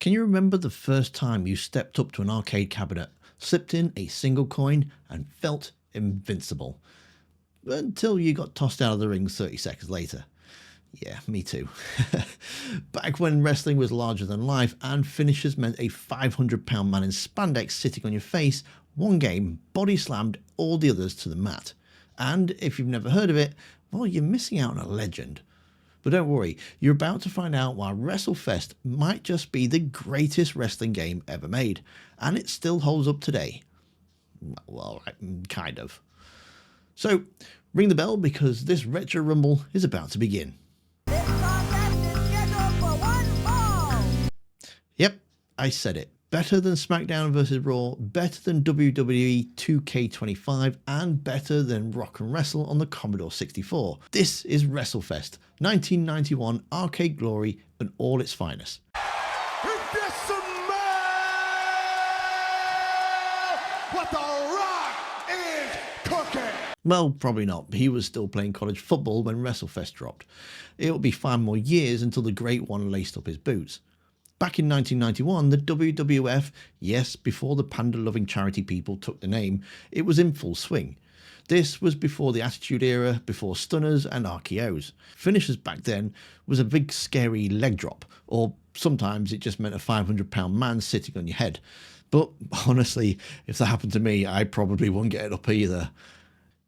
Can you remember the first time you stepped up to an arcade cabinet, slipped in a single coin and felt invincible? Until you got tossed out of the ring 30 seconds later. Yeah, me too. Back when wrestling was larger than life and finishes meant a 500-pound man in spandex sitting on your face, one game body slammed all the others to the mat. And if you've never heard of it, well, you're missing out on a legend. But don't worry, you're about to find out why WrestleFest might just be the greatest wrestling game ever made, and it still holds up today. Well, kind of. So, ring the bell because this Retro Rumble is about to begin. Yep, I said it. Better than SmackDown vs. Raw, better than WWE 2K25, and better than Rock and Wrestle on the Commodore 64. This is WrestleFest, 1991 arcade glory and all its finest. What the Rock is cooking! Well, probably not. He was still playing college football when WrestleFest dropped. It would be 5 more years until the Great One laced up his boots. Back in 1991, the WWF, yes, before the panda-loving charity people took the name, it was in full swing. This was before the Attitude Era, before stunners and RKOs. Finishers back then was a big scary leg drop, or sometimes it just meant a 500-pound man sitting on your head. But honestly, if that happened to me, I probably wouldn't get it up either.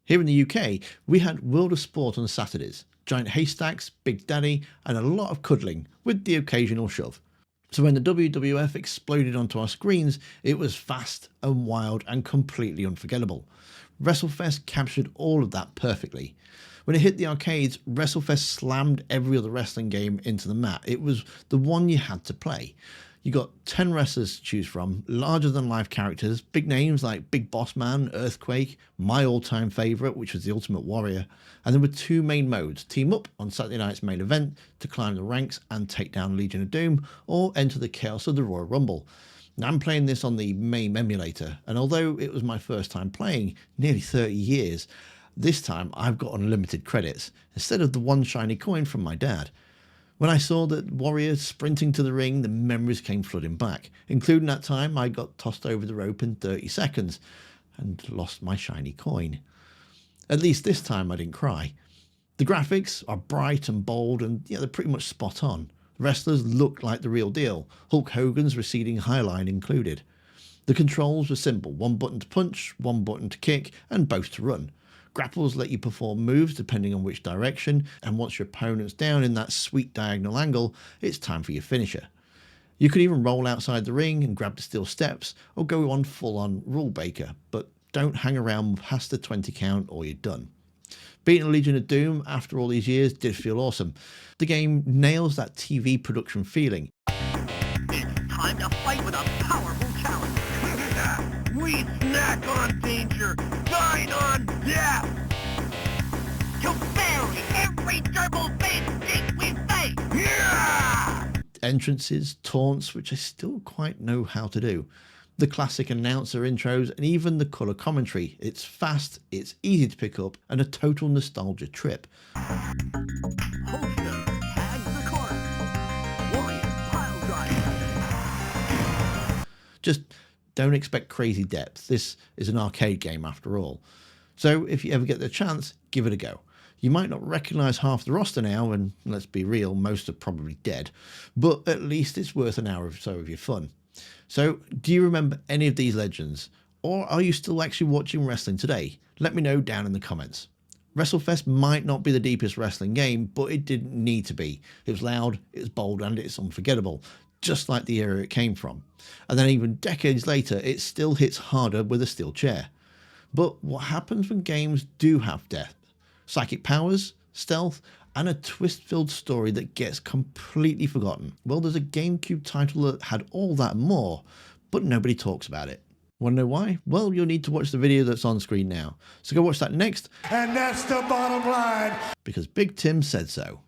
Here in the UK, we had World of Sport on Saturdays, giant haystacks, Big Daddy, and a lot of cuddling, with the occasional shove. So when the WWF exploded onto our screens, it was fast and wild and completely unforgettable. WrestleFest captured all of that perfectly. When it hit the arcades, WrestleFest slammed every other wrestling game into the mat. It was the one you had to play. You got 10 wrestlers to choose from, larger than life characters, big names like Big Boss Man, Earthquake, my all-time favourite, which was the Ultimate Warrior, and there were 2 main modes: Team Up on Saturday night's main event to climb the ranks and take down Legion of Doom, or enter the chaos of the Royal Rumble. Now, I'm playing this on the MAME emulator, and although it was my first time playing, nearly 30 years, this time I've got unlimited credits, instead of the one shiny coin from my dad. When I saw that Warrior sprinting to the ring, the memories came flooding back, including that time I got tossed over the rope in 30 seconds and lost my shiny coin. At least this time I didn't cry. The graphics are bright and bold and they're pretty much spot on. Wrestlers look like the real deal, Hulk Hogan's receding highline included. The controls were simple: 1 button to punch, 1 button to kick, and both to run. Grapples let you perform moves depending on which direction, and once your opponent's down in that sweet diagonal angle, it's time for your finisher. You could even roll outside the ring and grab the steel steps, or go on full-on rule breaker, but don't hang around past the 20 count or you're done. Beating Legion of Doom after all these years did feel awesome. The game nails that TV production feeling. It's time to fight with a powerful challenge. We snack on danger, dine on death. To bury every double-faced dick we face. Yeah! Entrances, taunts, which I still quite know how to do. The classic announcer intros and even the colour commentary. It's fast, it's easy to pick up, and a total nostalgia trip. Holster tags the corner. Warrior pile driver. Just don't expect crazy depth. This is an arcade game after all. So if you ever get the chance, give it a go. You might not recognise half the roster now, and let's be real, most are probably dead, but at least it's worth an hour or so of your fun. So, do you remember any of these legends? Or are you still actually watching wrestling today? Let me know down in the comments. WrestleFest might not be the deepest wrestling game, but it didn't need to be. It was loud, it was bold, and it's unforgettable, just like the era it came from. And then even decades later, it still hits harder with a steel chair. But what happens when games do have depth? Psychic powers, stealth, and a twist-filled story that gets completely forgotten. Well, there's a GameCube title that had all that and more, but nobody talks about it. Want to know why? Well, you'll need to watch the video that's on screen now. So go watch that next. And that's the bottom line. Because Big Tim said so.